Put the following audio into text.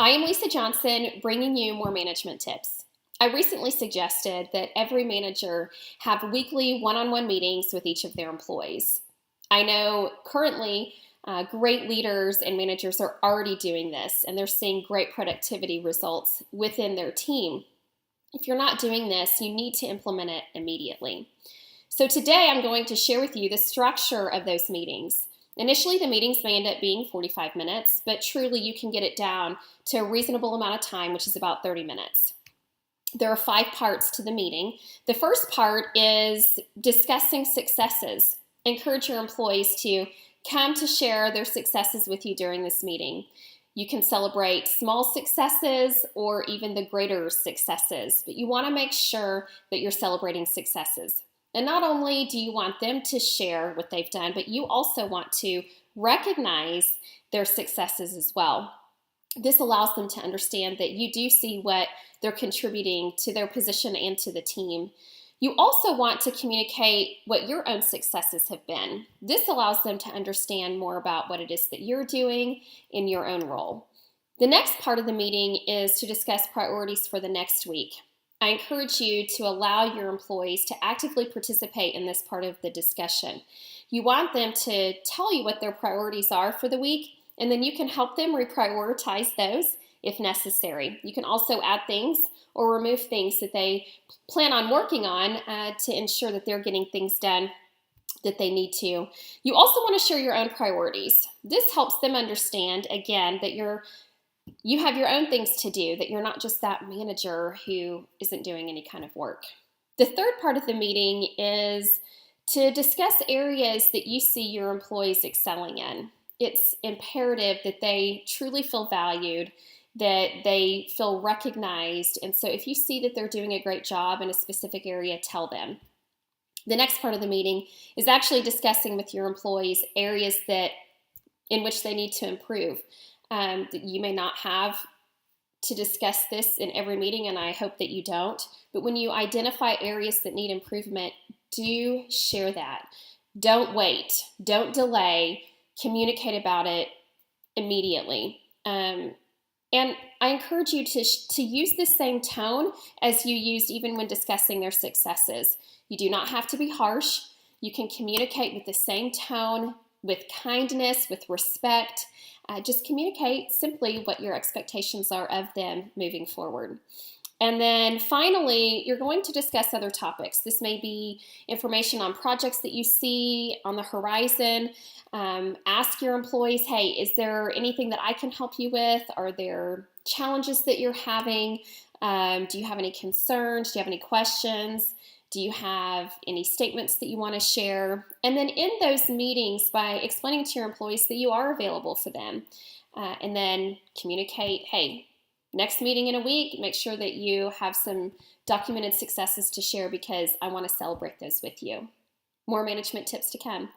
I am Lisa Johnson, bringing you more management tips. I recently suggested that every manager have weekly one-on-one meetings with each of their employees. I know currently great leaders and managers are already doing this, and they're seeing great productivity results within their team. If you're not doing this, you need to implement it immediately. So today I'm going to share with you the structure of those meetings. Initially, the meetings may end up being 45 minutes, but truly you can get it down to a reasonable amount of time, which is about 30 minutes. There are 5 parts to the meeting. The first part is discussing successes. Encourage your employees to come to share their successes with you during this meeting. You can celebrate small successes or even the greater successes, but you want to make sure that you're celebrating successes. And not only do you want them to share what they've done, but you also want to recognize their successes as well. This allows them to understand that you do see what they're contributing to their position and to the team. You also want to communicate what your own successes have been. This allows them to understand more about what it is that you're doing in your own role. The next part of the meeting is to discuss priorities for the next week. I encourage you to allow your employees to actively participate in this part of the discussion. You want them to tell you what their priorities are for the week, and then you can help them reprioritize those if necessary. You can also add things or remove things that they plan on working on to ensure that they're getting things done that they need to. You also want to share your own priorities. This helps them understand, again, that you have your own things to do, that you're not just that manager who isn't doing any kind of work. The third part of the meeting is to discuss areas that you see your employees excelling in. It's imperative that they truly feel valued, that they feel recognized, and so if you see that they're doing a great job in a specific area, tell them. The next part of the meeting is actually discussing with your employees areas in which they need to improve. You may not have to discuss this in every meeting, and I hope that you don't, but when you identify areas that need improvement, do share that. Don't wait, don't delay, communicate about it immediately. And I encourage you to use the same tone as you used even when discussing their successes. You do not have to be harsh. You can communicate with the same tone, with kindness, with respect. Just communicate simply what your expectations are of them moving forward. And then finally, you're going to discuss other topics. This may be information on projects that you see on the horizon. Ask your employees, hey, is there anything that I can help you with? Are there challenges that you're having? Do you have any concerns? Do you have any questions? Do you have any statements that you want to share? And then in those meetings, by explaining to your employees that you are available for them, and then communicate, hey, next meeting in a week, make sure that you have some documented successes to share because I want to celebrate those with you. More management tips to come.